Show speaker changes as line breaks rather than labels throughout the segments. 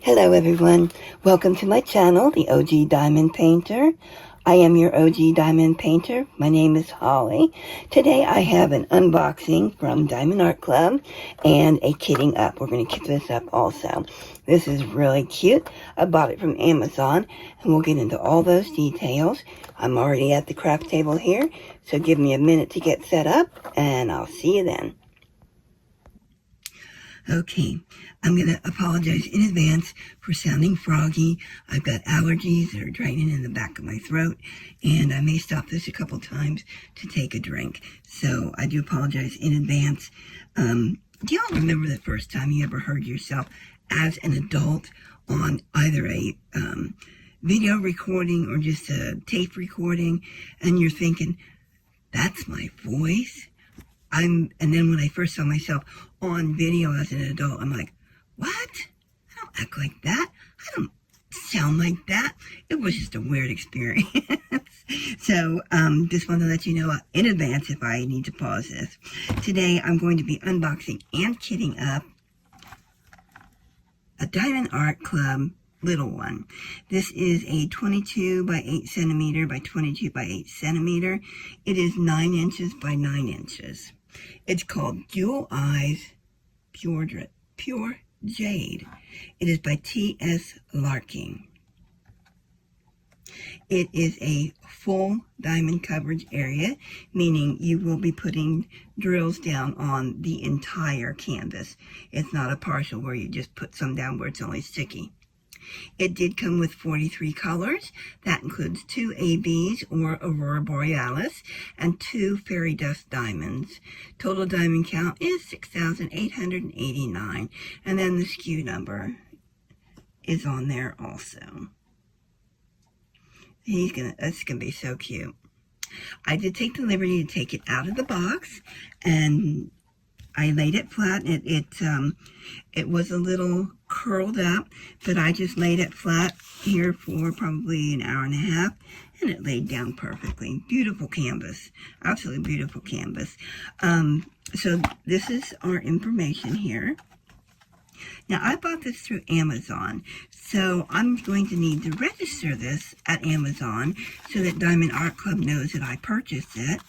Hello everyone, welcome to my channel, the OG Diamond Painter. I am your OG Diamond Painter. My name is Holly. Today I have an unboxing from Diamond Art Club and a kitting up. We're going to kit this up also. This is really cute. I bought it from Amazon and we'll get into all those details. I'm already at the craft table here, so give me a minute to get set up and I'll see you then. Okay, I'm going to apologize in advance for sounding froggy. I've got allergies that are draining in the back of my throat, and I may stop this a couple times to take a drink. So I do apologize in advance. Do y'all remember the first time you ever heard yourself as an adult on either a video recording or just a tape recording, and you're thinking, that's my voice? And then when I first saw myself on video as an adult, I'm like, what? I don't act like that. I don't sound like that. It was just a weird experience. So, just want to let you know in advance if I need to pause this. Today, I'm going to be unboxing and kitting up a Diamond Art Club little one. This is a 22 by 8 centimeter by 22 by 8 centimeter. It is 9 inches by 9 inches. It's called Jewel Eyes Pure Jade. It is by T.S. Larking. It is a full diamond coverage area, meaning you will be putting drills down on the entire canvas. It's not a partial where you just put some down where it's only sticky. It did come with 43 colors. That includes 2 ABs or Aurora Borealis and 2 fairy dust diamonds. Total diamond count is 6,889, and then the SKU number is on there also. That's gonna be so cute. I did take the liberty to take it out of the box, and I laid it flat. It was a little curled up, but I just laid it flat here for probably an hour and a half, and it laid down perfectly. Beautiful canvas, absolutely beautiful canvas. So this is our information here. Now, I bought this through Amazon, so I'm going to need to register this at Amazon so that Diamond Art Club knows that I purchased it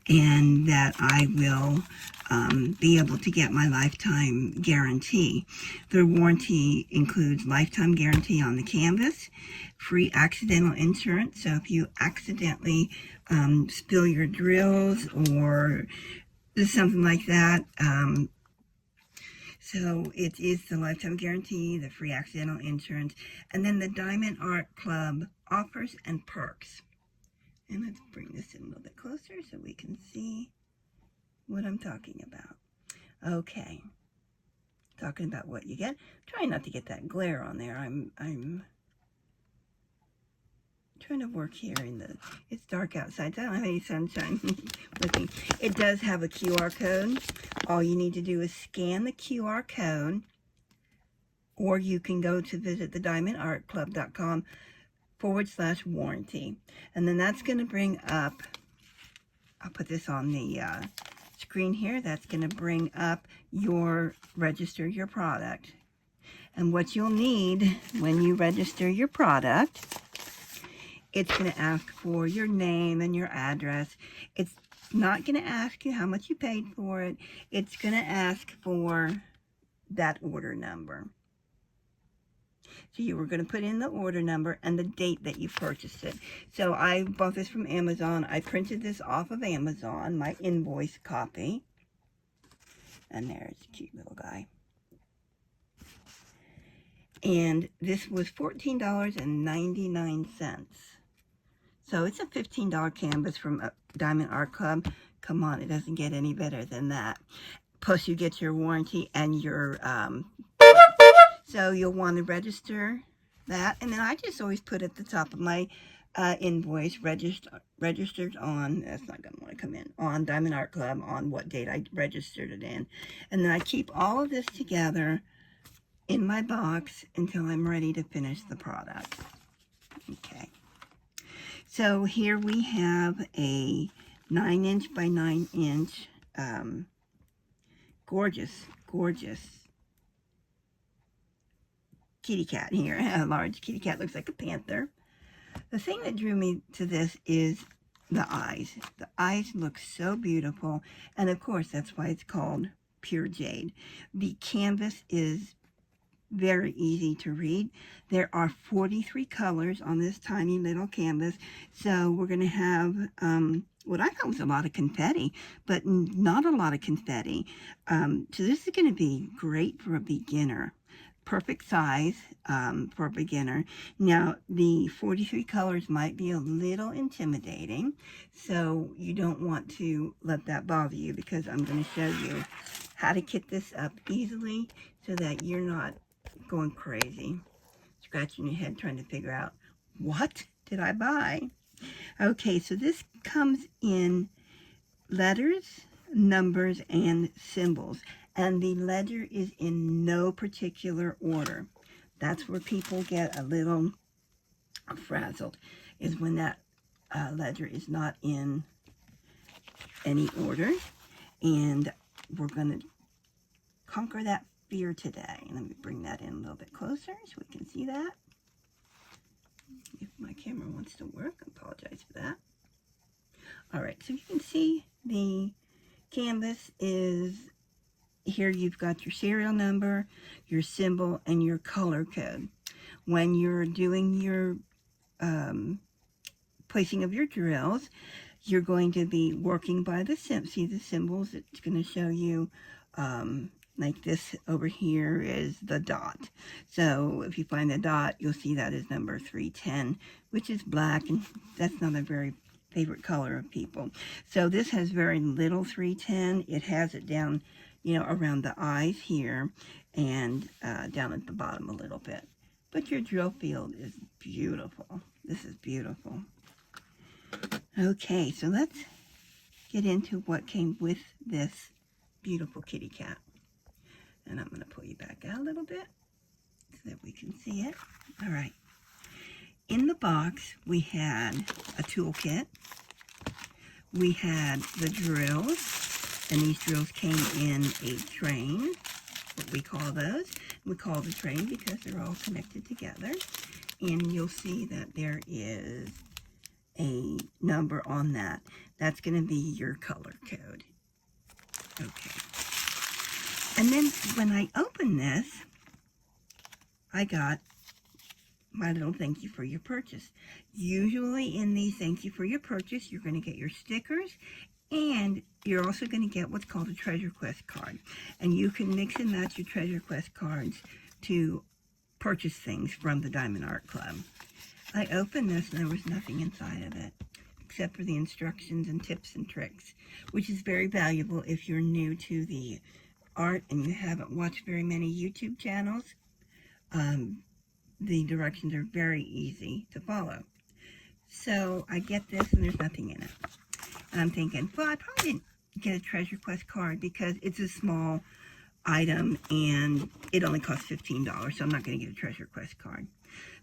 and that I will be able to get my lifetime guarantee. Their warranty includes lifetime guarantee on the canvas, free accidental insurance, so if you accidentally spill your drills or something like that, so it is the lifetime guarantee, the free accidental insurance, and then the Diamond Art Club offers and perks. And let's bring this in a little bit closer so we can see what I'm talking about. Okay. Talking about what you get. Trying not to get that glare on there. I'm trying to work here it's dark outside, so I don't have any sunshine with me. It does have a QR code. All you need to do is scan the QR code, or you can go to visit thediamondartclub.com/warranty. And then that's going to bring up, I'll put this on the screen here, that's going to bring up register your product. And what you'll need when you register your product, it's going to ask for your name and your address. It's not going to ask you how much you paid for it. It's going to ask for that order number. So you were going to put in the order number and the date that you purchased it. So I bought this from Amazon. I printed this off of Amazon, my invoice copy. And there's a cute little guy. And this was $14.99. So it's a $15 canvas from Diamond Art Club. Come on, it doesn't get any better than that. Plus you get your warranty and your, so you'll want to register that. And then I just always put at the top of my invoice, registered on, that's not going to want to come in, on Diamond Art Club, on what date I registered it in. And then I keep all of this together in my box until I'm ready to finish the product. Okay. So here we have a 9-inch by 9-inch, gorgeous kitty cat here, a large kitty cat, looks like a panther. The thing that drew me to this is the eyes. The eyes look so beautiful, and of course that's why it's called Pure Jade. The canvas is very easy to read. There are 43 colors on this tiny little canvas, so we're going to have what I thought was a lot of confetti, but not a lot of confetti. So this is going to be great for a beginner. Perfect size for a beginner. Now, the 43 colors might be a little intimidating, so you don't want to let that bother you, because I'm going to show you how to kit this up easily so that you're not going crazy, scratching your head trying to figure out, what did I buy? Okay, so this comes in letters, numbers, and symbols. And the ledger is in no particular order. That's where people get a little frazzled, is when that ledger is not in any order. And we're going to conquer that fear today. Let me bring that in a little bit closer so we can see that. If my camera wants to work, I apologize for that. All right, so you can see the canvas is here. You've got your serial number, your symbol, and your color code. When you're doing your placing of your drills, you're going to be working by the symbols. It's going to show you like this over here is the dot. So if you find the dot, you'll see that is number 310, which is black, and that's not a very favorite color of people. So this has very little 310. It has it down, you know, around the eyes here, and down at the bottom a little bit. But your drill field is beautiful. This is beautiful. Okay, so let's get into what came with this beautiful kitty cat. And I'm going to pull you back out a little bit so that we can see it. All right. In the box, we had a toolkit. We had the drills, and these drills came in a train, what we call those. We call the train because they're all connected together. And you'll see that there is a number on that. That's going to be your color code. Okay. And then when I opened this, I got my little thank you for your purchase. Usually in these thank you for your purchase, you're going to get your stickers, and you're also going to get what's called a treasure quest card. And you can mix and match your treasure quest cards to purchase things from the Diamond Art Club. I opened this and there was nothing inside of it except for the instructions and tips and tricks, which is very valuable if you're new to the art and you haven't watched very many YouTube channels. The directions are very easy to follow. So I get this and there's nothing in it. And I'm thinking, well, I probably didn't get a treasure quest card because it's a small item and it only costs $15, so I'm not going to get a treasure quest card.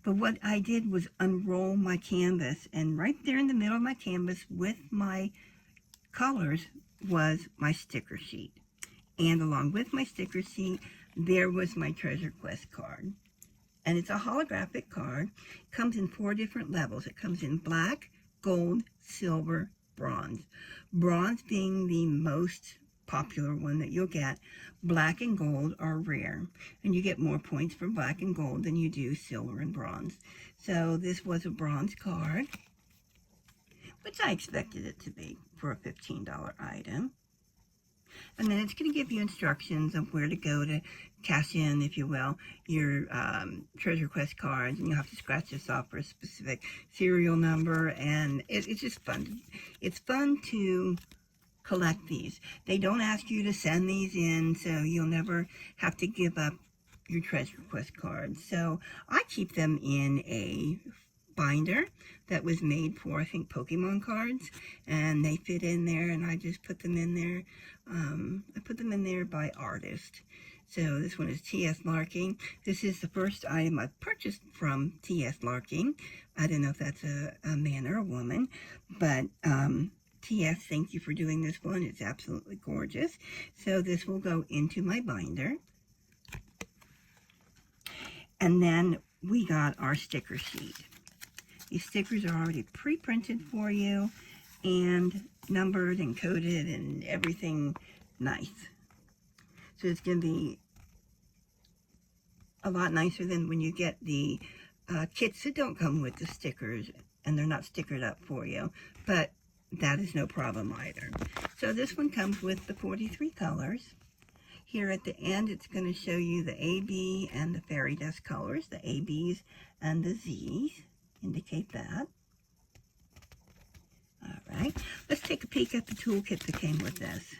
But what I did was unroll my canvas, and right there in the middle of my canvas with my colors was my sticker sheet. And along with my sticker sheet, there was my treasure quest card. And it's a holographic card. It comes in 4 different levels. It comes in black, gold, silver, bronze. Bronze being the most popular one that you'll get. Black and gold are rare, and you get more points for black and gold than you do silver and bronze. So this was a bronze card, which I expected it to be for a $15 item. And then it's going to give you instructions of where to go to cash in, if you will, your treasure quest cards, and you'll have to scratch this off for a specific serial number, and it's just fun. It's fun to collect these. They don't ask you to send these in, so you'll never have to give up your treasure quest cards. So I keep them in a binder that was made for, I think, Pokemon cards, and they fit in there, and I just put them in there. I put them in there by artist. So this one is T.S. Larking. This is the first item I've purchased from T.S. Larking. I don't know if that's a man or a woman, but T.S., thank you for doing this one. It's absolutely gorgeous. So this will go into my binder. And then we got our sticker sheet. These stickers are already pre-printed for you and numbered and coded and everything nice. So it's going to be a lot nicer than when you get the kits that don't come with the stickers and they're not stickered up for you. But that is no problem either. So this one comes with the 43 colors. Here at the end, it's going to show you the A, B, and the fairy dust colors. The A, B's, and the Z's indicate that. All right, let's take a peek at the toolkit that came with this.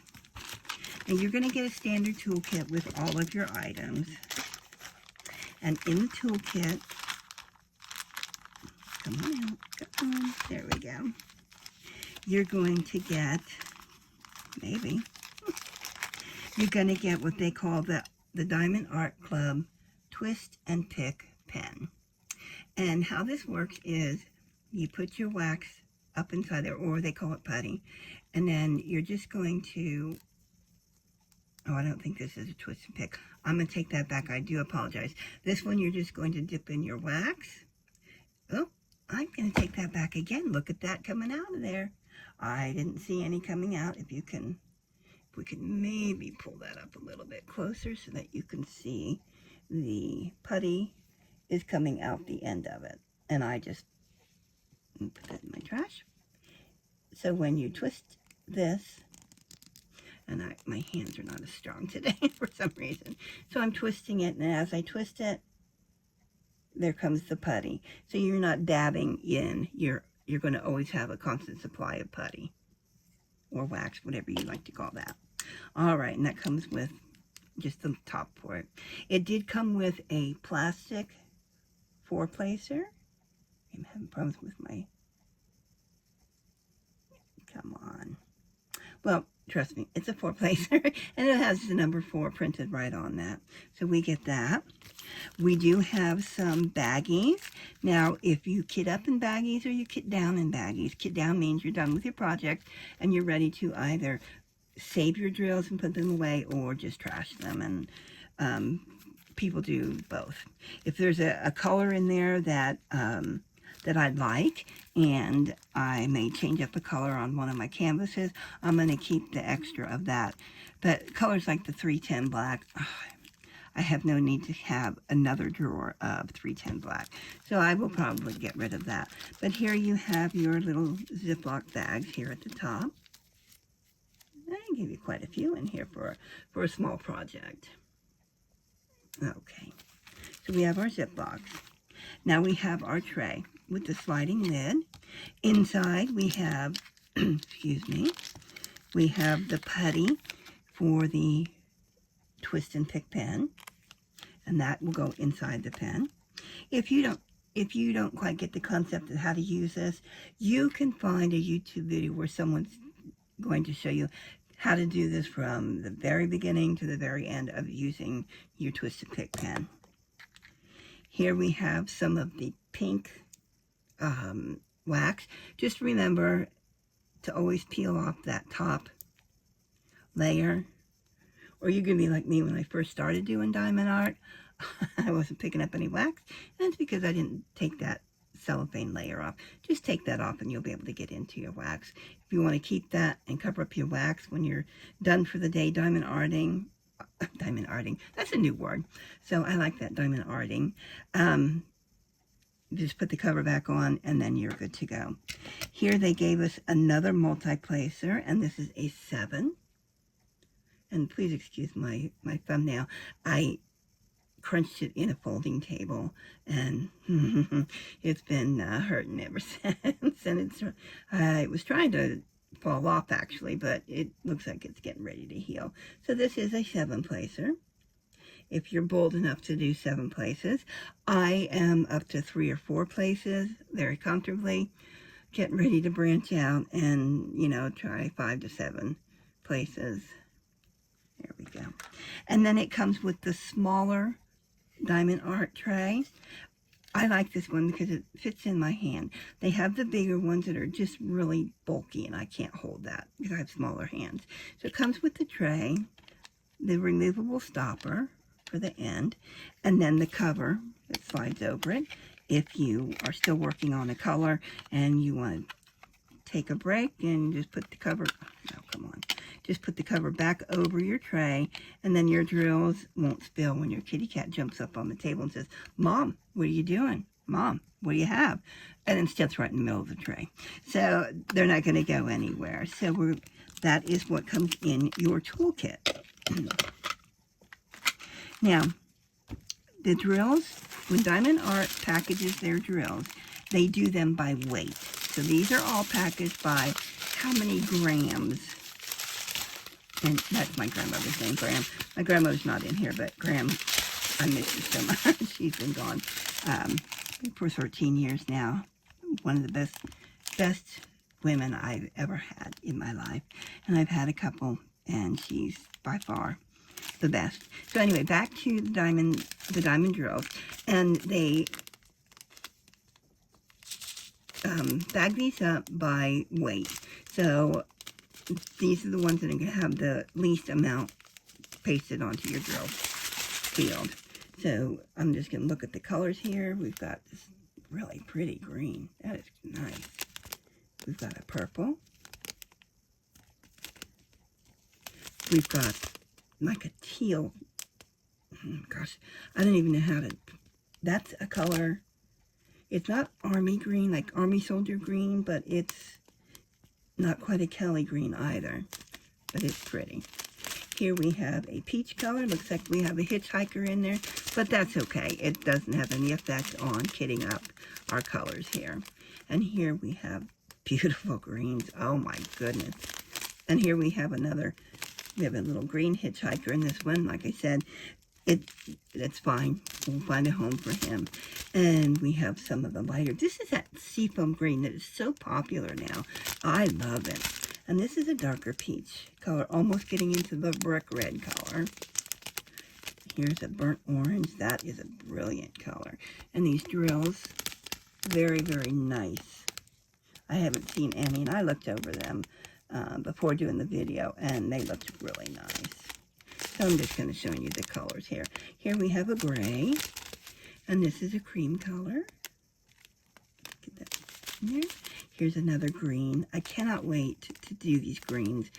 And you're going to get a standard toolkit with all of your items. And in the toolkit, come on out, come on, there we go. You're going to get, maybe, you're going to get what they call the Diamond Art Club Twist and Pick pen. And how this works is you put your wax up inside there, or they call it putty, and then you're just going to, oh, I don't think this is a twist and pick. I'm going to take that back. I do apologize. This one you're just going to dip in your wax. Oh, I'm going to take that back again. Look at that coming out of there. I didn't see any coming out. If we can maybe pull that up a little bit closer so that you can see the putty is coming out the end of it. And I just put that in my trash. So when you twist this, and my hands are not as strong today for some reason. So I'm twisting it, and as I twist it, there comes the putty. So you're not dabbing in. You're going to always have a constant supply of putty or wax, whatever you like to call that. All right, and that comes with just the top for it. It did come with a plastic 4-placer. I'm having problems with my, come on. Well, trust me, it's a 4-placer, and it has the number 4 printed right on that. So we get that. We do have some baggies. Now, if you kit up in baggies or you kit down in baggies, kit down means you're done with your project and you're ready to either save your drills and put them away or just trash them. And people do both. If there's a color in there that that I like, and I may change up the color on one of my canvases, I'm going to keep the extra of that. But colors like the 310 black, I have no need to have another drawer of 310 black. So I will probably get rid of that. But here you have your little Ziploc bags here at the top. I give you quite a few in here for a small project. Okay, so we have our Ziplocs. Now we have our tray with the sliding lid. Inside we have, excuse me, we have the putty for the twist and pick pen, and that will go inside the pen. If you don't quite get the concept of how to use this, you can find a YouTube video where someone's going to show you how to do this from the very beginning to the very end of using your twist and pick pen. Here we have some of the pink wax. Just remember to always peel off that top layer, or you're going to be like me when I first started doing diamond art. I wasn't picking up any wax, and it's because I didn't take that cellophane layer off. Just take that off and you'll be able to get into your wax. If you want to keep that and cover up your wax when you're done for the day diamond arting, that's a new word, so I like that, diamond arting. Just put the cover back on and then you're good to go. Here they gave us another multi-placer, and this is a 7. And please excuse my thumbnail. I crunched it in a folding table, and it's been hurting ever since. And it was trying to fall off actually, but it looks like it's getting ready to heal. So this is a 7-placer. If you're bold enough to do 7 places, I am up to 3 or 4 places very comfortably, getting ready to branch out and, you know, try 5 to 7 places. There we go. And then it comes with the smaller diamond art tray. I like this one because it fits in my hand. They have the bigger ones that are just really bulky, and I can't hold that because I have smaller hands. So it comes with the tray, the removable stopper, for the end. And then the cover that slides over it. If you are still working on a color and you want to take a break and just put the cover, no, come on. Just put the cover back over your tray, and then your drills won't spill when your kitty cat jumps up on the table and says, Mom, what are you doing? Mom, what do you have? And then sits right in the middle of the tray. So they're not going to go anywhere. So that is what comes in your toolkit. Now, the drills, when Diamond Art packages their drills, they do them by weight. So these are all packaged by how many grams. And that's my grandmother's name, Graham. My grandmother's not in here, but Graham, I miss you so much. She's been gone for 13 years now. One of the best women I've ever had in my life. And I've had a couple, and she's by far the best. So anyway, back to the diamond drills. And they bag these up by weight. So these are the ones that are going to have the least amount pasted onto your drill field. So I'm just going to look at the colors here. We've got this really pretty green. That is nice. We've got a purple. We've got like a teal. Gosh, I don't even know how to... That's a color. It's not army green, like army soldier green, but it's not quite a Kelly green either. But it's pretty. Here we have a peach color. Looks like we have a hitchhiker in there, but that's okay. It doesn't have any effect on kitting up our colors here. And here we have beautiful greens. Oh my goodness. And here we have we have a little green hitchhiker in this one. Like I said, it's fine. We'll find a home for him. And we have some of the lighter. This is that seafoam green that is so popular now. I love it. And this is a darker peach color, almost getting into the brick red color. Here's a burnt orange. That is a brilliant color. And these drills, very, very nice. I haven't seen any, and I looked over them before doing the video, and they looked really nice. So I'm just going to show you the colors here. Here we have a gray, and this is a cream color. Get that in there. Here's another green. I cannot wait to do these greens.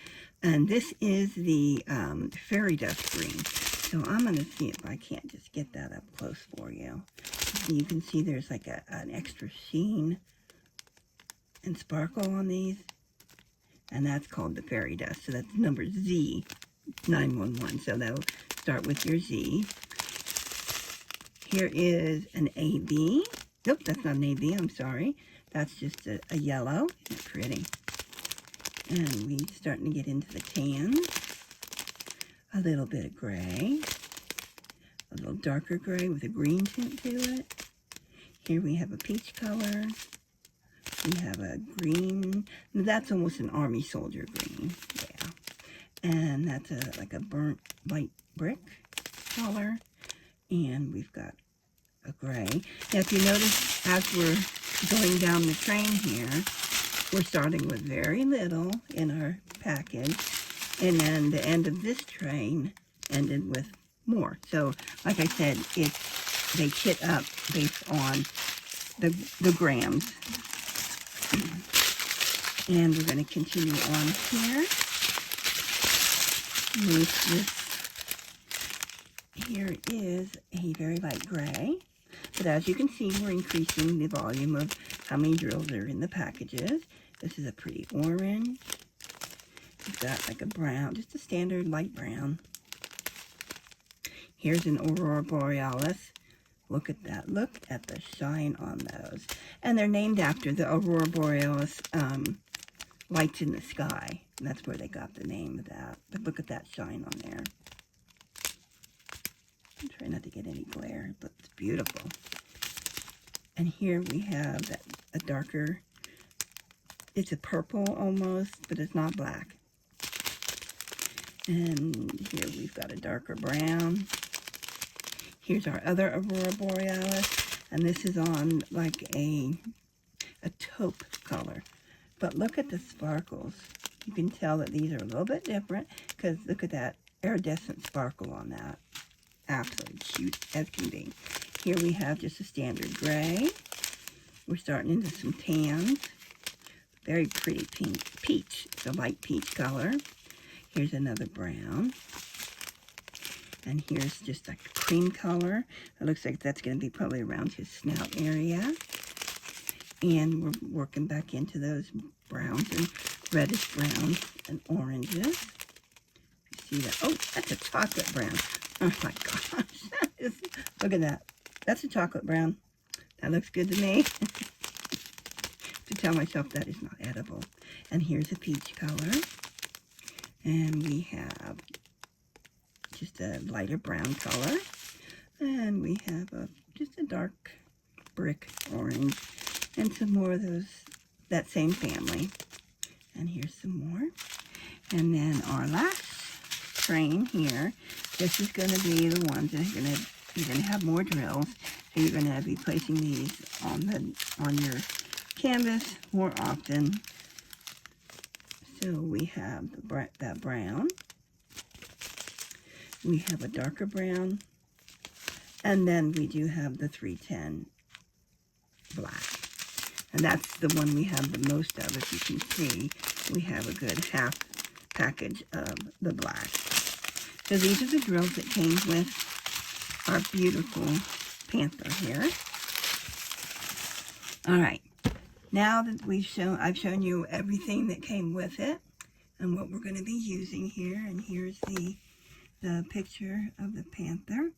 And this is the fairy dust green. So I'm going to see if I can't just get that up close for you. You can see there's like an extra sheen and sparkle on these. And that's called the fairy dust. So that's number Z911. So that'll start with your Z. Here is an AB. Nope, that's not an AB. I'm sorry. That's just a yellow. Isn't it pretty? And we're starting to get into the tans. A little bit of gray. A little darker gray with a green tint to it. Here we have a peach color. We have a green. That's almost an army soldier green. Yeah. And that's like a burnt light brick color. And we've got a gray. Now if you notice, as we're going down the train here, we're starting with very little in our package, and then the end of this train ended with more. So like I said, they kit up based on the grams. And we're going to continue on here with this. Here is a very light gray. But as you can see, we're increasing the volume of how many drills are in the packages. This is a pretty orange. We've got like a brown, just a standard light brown. Here's an Aurora Borealis. Look at that. Look at the shine on those. And they're named after the Aurora Borealis lights in the sky. And that's where they got the name of that. But look at that shine on there. I'm trying not to get any glare, but it's beautiful. And here we have a darker, it's a purple almost, but it's not black. And here we've got a darker brown. Here's our other Aurora Borealis, and this is on like a taupe color. But look at the sparkles. You can tell that these are a little bit different, because look at that iridescent sparkle on that. absolutely cute as can be. Here we have just a standard gray. We're starting into some tans. Very pretty pink, peach, it's a light peach color. Here's another brown. And here's just a cream color. It looks like that's going to be probably around his snout area. And we're working back into those browns and reddish browns and oranges. You see that? Oh, that's a chocolate brown. Oh my gosh. Look at that. That's a chocolate brown. That looks good to me. To tell myself that is not edible. And here's a peach color. And we have just a lighter brown color. And we have just a dark brick orange. And some more of those, that same family. And here's some more. And then our last train here, this is going to be the ones that are you're going to have more drills. So you're going to be placing these on your canvas more often. So we have that brown. We have a darker brown. And then we do have the 310 black. And that's the one we have the most of. If you can see, we have a good half package of the black. So these are the drills that came with our beautiful panther here. All right. Now that I've shown you everything that came with it and what we're going to be using here. And here's the picture of the panther.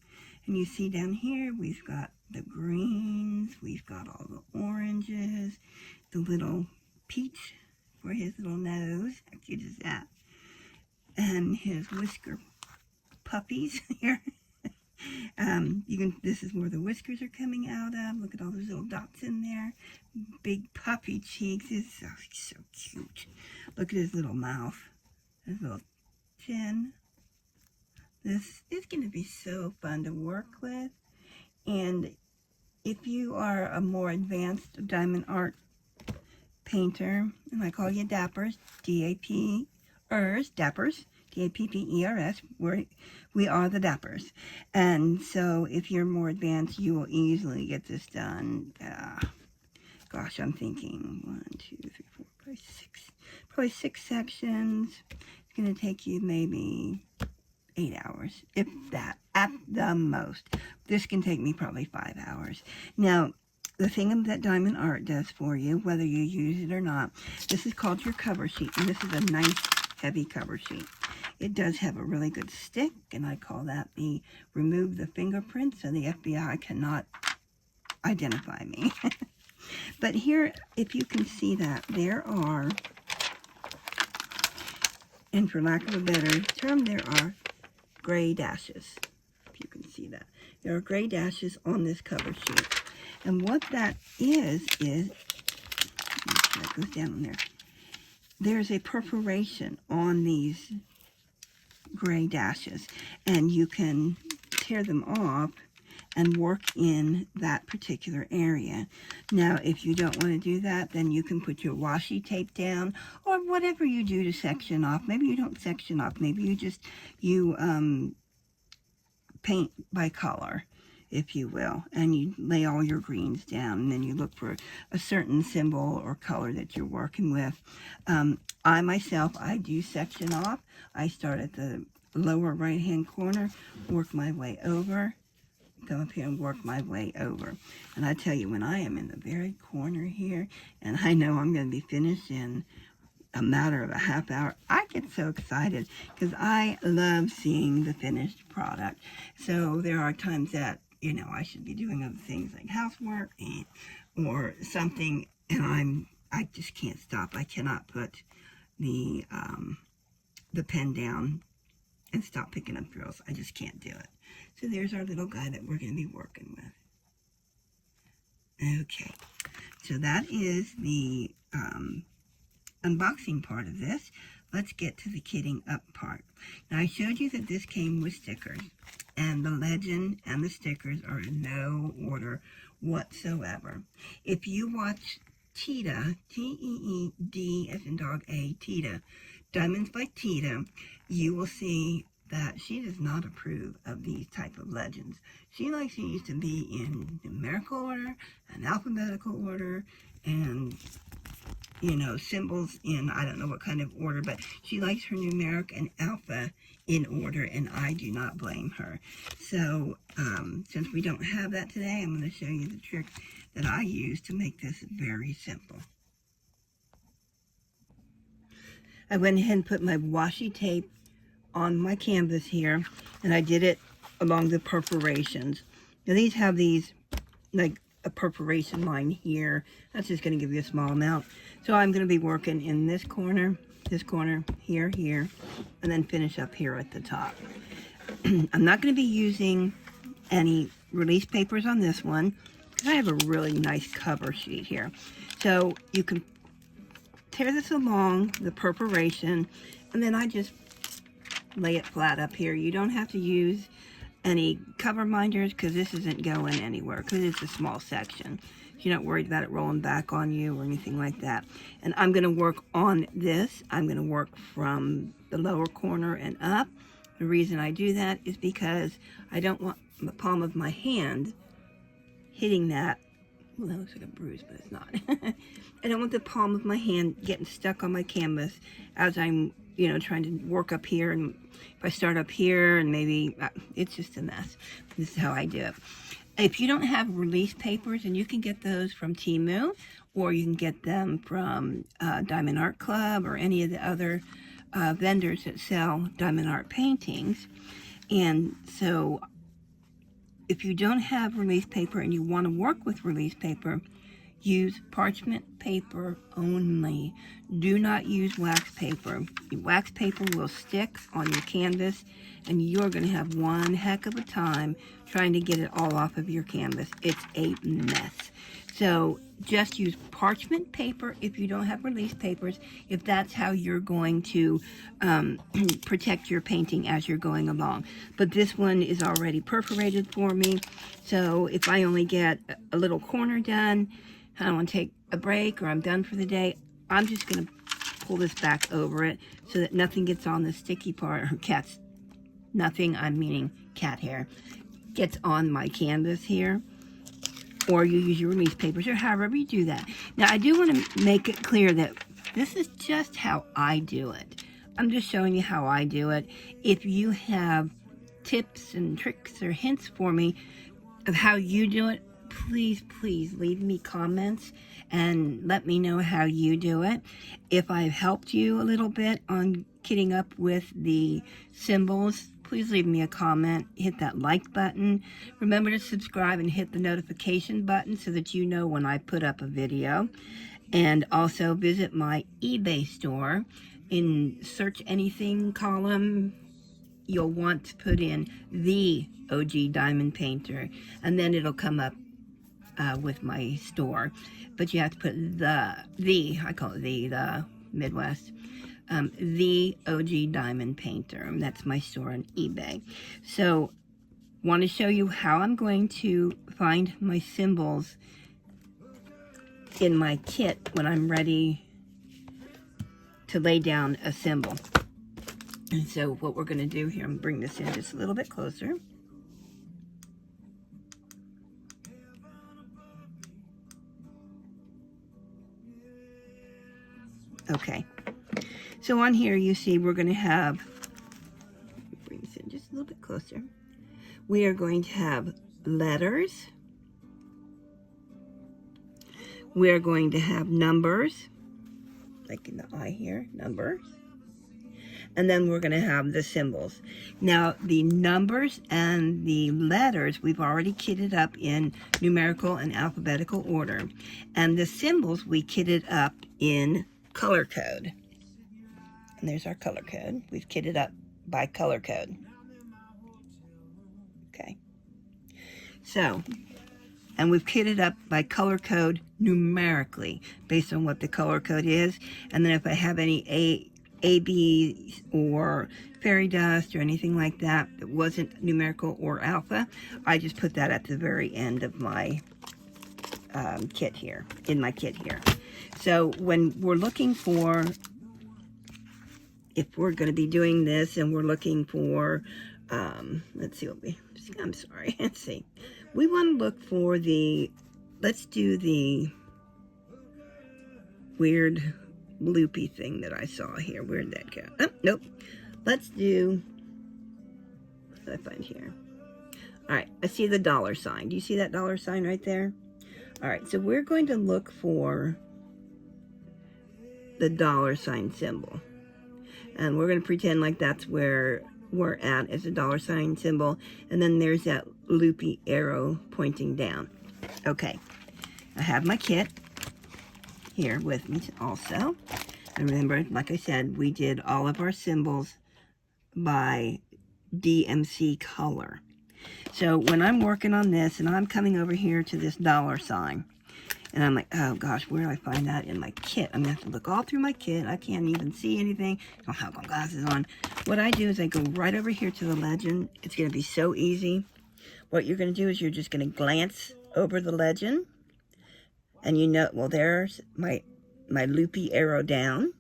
And you see down here, we've got the greens, we've got all the oranges, the little peach for his little nose. How cute is that? And his whisker puppies here. This is where the whiskers are coming out of. Look at all those little dots in there. Big puppy cheeks. It's so cute. Look at his little mouth. His little chin. This is going to be so fun to work with. And if you are a more advanced diamond art painter, and I call you dappers, D-A-P-ers, dappers, D-A-P-P-E-R-S, we are the dappers. And so if you're more advanced, you will easily get this done. Gosh, I'm thinking 1, 2, 3, 4, 5, 6, probably 6 sections. It's going to take you maybe 8 hours, if that, at the most. This can take me probably 5 hours. Now, the thing that diamond art does for you, whether you use it or not, this is called your cover sheet, and this is a nice heavy cover sheet. It does have a really good stick, and I call that the remove the fingerprint, so the FBI cannot identify me. But here, if you can see that, there are, and for lack of a better term, there are gray dashes, if you can see that. There are gray dashes on this cover sheet. And what that is that goes down there. There's a perforation on these gray dashes, and you can tear them off and work in that particular area. Now, if you don't want to do that, then you can put your washi tape down, or whatever you do to section off. Maybe you don't section off. Maybe you paint by color, if you will, and you lay all your greens down, and then you look for a certain symbol or color that you're working with. I do section off. I start at the lower right hand corner, work my way over, come up here and work my way over. And I tell you, when I am in the very corner here, and I know I'm going to be finished in a matter of a half hour, I get so excited because I love seeing the finished product. So there are times that, I should be doing other things like housework or something, and I just can't stop. I cannot put the pen down and stop picking up drills. I just can't do it. So there's our little guy that we're going to be working with. Okay, so that is the unboxing part of this. Let's get to the kitting up part. Now, I showed you that this came with stickers, and the legend and the stickers are in no order whatsoever. If you watch Tita, T-E-E-D as in dog A, Tita, Diamonds by Tita, you will see that she does not approve of these type of legends. She likes these to be in numerical order and alphabetical order, and you know, symbols in, I don't know what kind of order, but she likes her numeric and alpha in order, and I do not blame her. So, since we don't have that today, I'm going to show you the trick that I use to make this very simple. I went ahead and put my washi tape on my canvas here, and I did it along the perforations. Now these have these, like a perforation line here. That's just going to give you a small amount. So I'm going to be working in this corner, here, here, and then finish up here at the top. I'm not going to be using any release papers on this one, because I have a really nice cover sheet here. So you can tear this along the perforation, and then I just lay it flat up here. You don't have to use any cover minders, because this isn't going anywhere, because it's a small section. You're not worried about it rolling back on you or anything like that. And I'm going to work on this. I'm going to work from the lower corner and up. The reason I do that is because I don't want the palm of my hand hitting that. Well, that looks like a bruise, but it's not. I don't want the palm of my hand getting stuck on my canvas as I'm, you know, trying to work up here. And if I start up here and maybe, it's just a mess. This is how I do it. If you don't have release papers, and you can get those from Temu, or you can get them from Diamond Art Club or any of the other vendors that sell diamond art paintings. And so if you don't have release paper and you want to work with release paper, use parchment paper only. Do not use wax paper. Wax paper will stick on your canvas, and you're going to have one heck of a time trying to get it all off of your canvas. It's a mess. So just use parchment paper if you don't have release papers, if that's how you're going to protect your painting as you're going along. But this one is already perforated for me, so if I only get a little corner done, I don't want to take a break, or I'm done for the day, I'm just going to pull this back over it so that nothing gets on the sticky part, or nothing, I'm meaning cat hair, gets on my canvas here. Or you use your release papers, or however you do that. Now, I do want to make it clear that this is just how I do it. I'm just showing you how I do it. If you have tips and tricks or hints for me of how you do it, please leave me comments and let me know how you do it. If I've helped you a little bit on kitting up with the symbols, please leave me a comment. Hit that like button. Remember to subscribe and hit the notification button so that you know when I put up a video. And also visit my eBay store. In search anything column, you'll want to put in the OG Diamond Painter, and then it'll come up with my store. But you have to put I call it the Midwest, the OG Diamond Painter. That's my store on eBay. So, want to show you how I'm going to find my symbols in my kit when I'm ready to lay down a symbol. And so what we're going to do here, I'm going to bring this in just a little bit closer. Okay, so on here you see we're going to have, bring this in just a little bit closer. We are going to have letters. We are going to have numbers, like in the eye here, numbers. And then we're going to have the symbols. Now, the numbers and the letters, we've already kitted up in numerical and alphabetical order. And the symbols, we kitted up in color code. And there's our color code. We've kitted up by color code. Okay. So, and we've kitted up by color code numerically, based on what the color code is. And then if I have any AB or fairy dust or anything like that that wasn't numerical or alpha, I just put that at the very end of my kit here, in my kit here. So when we're looking for if we're going to be doing this and we're looking for, let's see what I'm sorry, let's see. We want to look for let's do the weird loopy thing that I saw here. Where'd that go? Oh, nope. Let's do, what did I find here? All right, I see the dollar sign. Do you see that dollar sign right there? All right, so we're going to look for the dollar sign symbol. And we're going to pretend like that's where we're at, as a dollar sign symbol. And then there's that loopy arrow pointing down. Okay, I have my kit here with me also. And remember, like I said, we did all of our symbols by DMC color. So when I'm working on this and I'm coming over here to this dollar sign, and I'm like, oh gosh, where do I find that in my kit? I'm gonna have to look all through my kit. I can't even see anything. I don't have my glasses on. What I do is I go right over here to the legend. It's gonna be so easy. What you're gonna do is you're just gonna glance over the legend, and you know, well, there's my loopy arrow down.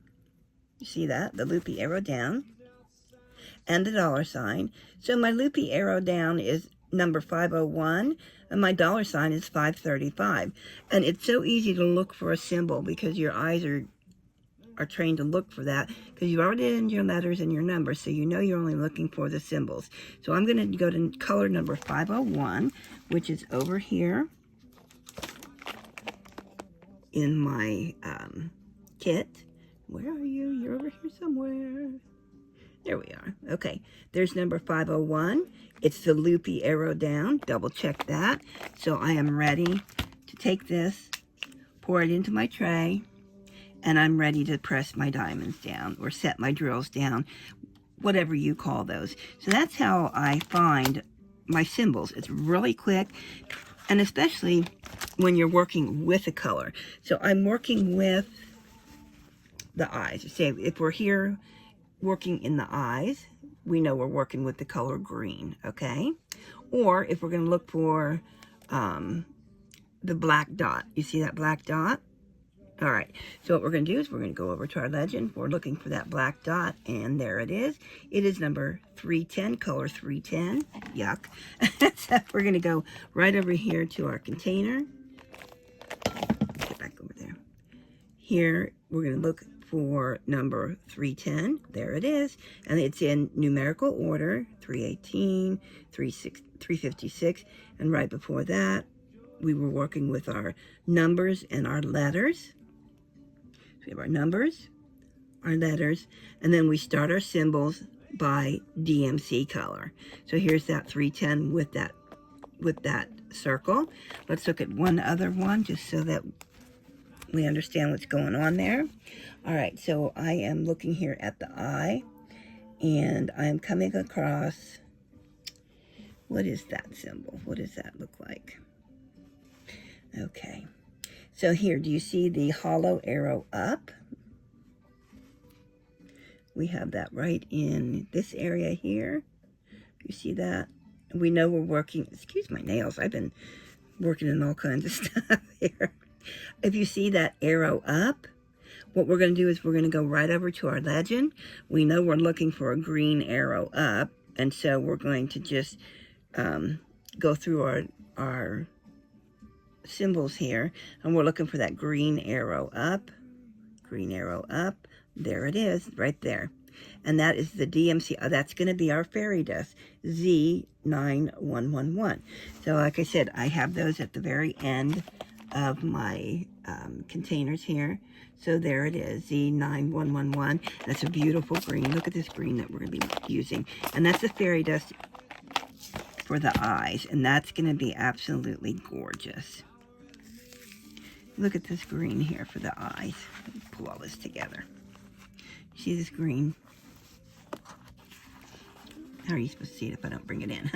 You see that? The loopy arrow down. And the dollar sign. So my loopy arrow down is number 501, and my dollar sign is 535. And it's so easy to look for a symbol because your eyes are trained to look for that, because you've already done your letters and your numbers, so you know you're only looking for the symbols. So I'm going to go to color number 501, which is over here in my kit. Where are you? You're over here somewhere. There we are. Okay, there's number 501. It's the loopy arrow down. Double check that. So I am ready to take this, pour it into my tray, and I'm ready to press my diamonds down or set my drills down, whatever you call those. So that's how I find my symbols. It's really quick, and especially when you're working with a color. So I'm working with the eyes. Say if we're here working in the eyes, we know we're working with the color green, okay? Or if we're going to look for the black dot. You see that black dot? All right, so what we're going to do is we're going to go over to our legend. We're looking for that black dot, and there it is. It is number 310, color 310. Yuck. So we're going to go right over here to our container. Get back over there. Here, we're going to look for number 310. There it is. And it's in numerical order, 318, 356. And right before that, we were working with our numbers and our letters. So we have our numbers, our letters, and then we start our symbols by DMC color. So here's that 310 with that circle. Let's look at one other one just so that we understand what's going on there. All right, so I am looking here at the eye, and I am coming across, what is that symbol? What does that look like? Okay, so here, do you see the hollow arrow up? We have that right in this area here. You see that? We know we're working, excuse my nails, I've been working in all kinds of stuff here. If you see that arrow up, what we're going to do is we're going to go right over to our legend. We know we're looking for a green arrow up, and so we're going to just go through our symbols here, and we're looking for that green arrow up. Green arrow up. There it is, right there. And that is the DMC. That's going to be our fairy dust, Z9111. So like I said, I have those at the very end of my containers here. So there it is, Z9111. That's a beautiful green. Look at this green that we're going to be using. And that's the fairy dust for the eyes. And that's going to be absolutely gorgeous. Look at this green here for the eyes. Let me pull all this together. See this green? How are you supposed to see it if I don't bring it in?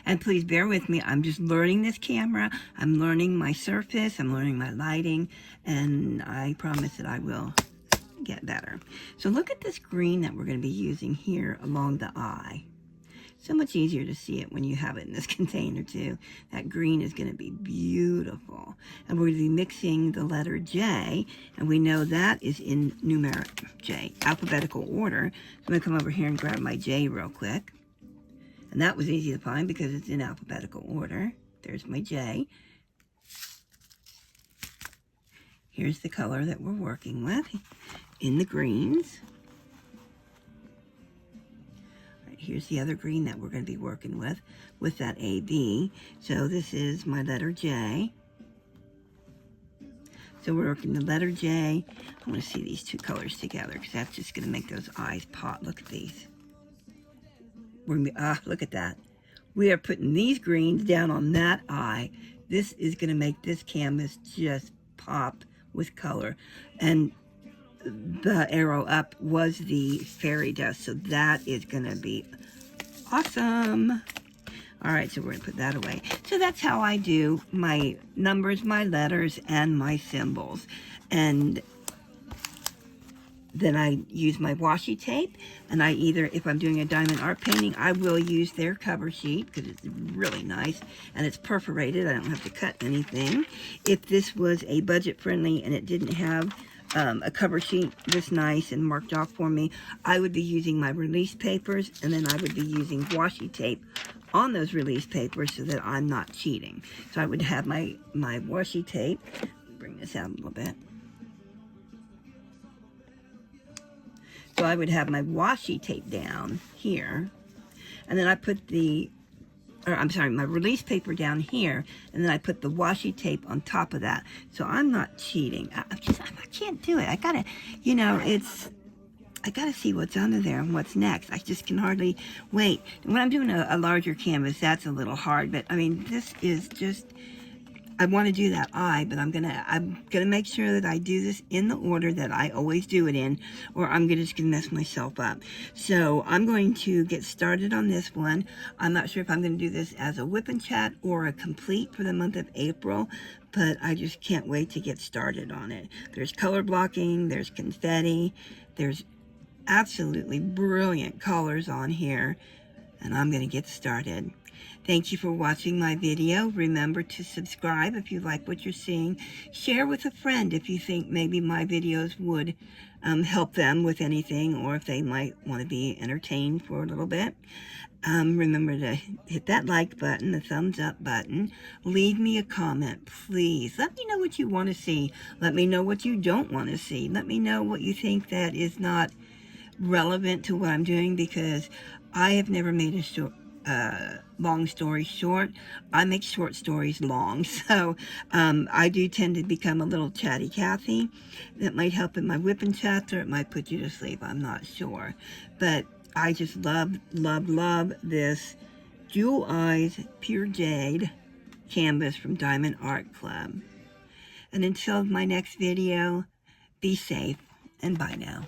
And please bear with me. I'm just learning this camera. I'm learning my surface. I'm learning my lighting. And I promise that I will get better. So look at this green that we're going to be using here along the eye. So much easier to see it when you have it in this container too. That green is going to be beautiful. And we're going to be mixing the letter J, and we know that is in numeric J, alphabetical order. So I'm going to come over here and grab my J real quick. And that was easy to find because it's in alphabetical order. There's my J. Here's the color that we're working with in the greens. Here's the other green that we're going to be working with that AB. So this is my letter J. So we're working the letter J. I want to see these two colors together because that's just going to make those eyes pop. Look at these. Look at that. We are putting these greens down on that eye. This is going to make this canvas just pop with color. And the arrow up was the fairy dust, so that is going to be awesome. All right, so we're going to put that away. So that's how I do my numbers, my letters, and my symbols. And then I use my washi tape, and I either, if I'm doing a diamond art painting, I will use their cover sheet because it's really nice and it's perforated. I don't have to cut anything. If this was a budget friendly and it didn't have a cover sheet this nice and marked off for me, I would be using my release papers, and then I would be using washi tape on those release papers so that I'm not cheating. So I would have my washi tape. Bring this out a little bit. So I would have my washi tape down here, and then I put my release paper down here, and then I put the washi tape on top of that. So I'm not cheating. I can't do it. I gotta, I gotta see what's under there and what's next. I just can hardly wait. When I'm doing a larger canvas, that's a little hard, but I mean, this is just, I want to do that eye, but I'm gonna make sure that I do this in the order that I always do it in, or I'm just gonna mess myself up. So I'm going to get started on this one. I'm not sure if I'm gonna do this as a whip and chat or a complete for the month of April, but I just can't wait to get started on it. There's color blocking, there's confetti, there's absolutely brilliant colors on here, and I'm gonna get started. Thank you for watching my video. Remember to subscribe if you like what you're seeing. Share with a friend if you think maybe my videos would help them with anything, or if they might want to be entertained for a little bit. Remember to hit that like button, the thumbs up button. Leave me a comment, please. Let me know what you want to see. Let me know what you don't want to see. Let me know what you think that is not relevant to what I'm doing, because I have never made a long story short. I make short stories long, so I do tend to become a little chatty Cathy. That might help in my whip and chats, or it might put you to sleep. I'm not sure, but I just love this Jewel Eyes Pure Jade canvas from Diamond Art Club. And until my next video, be safe and bye now.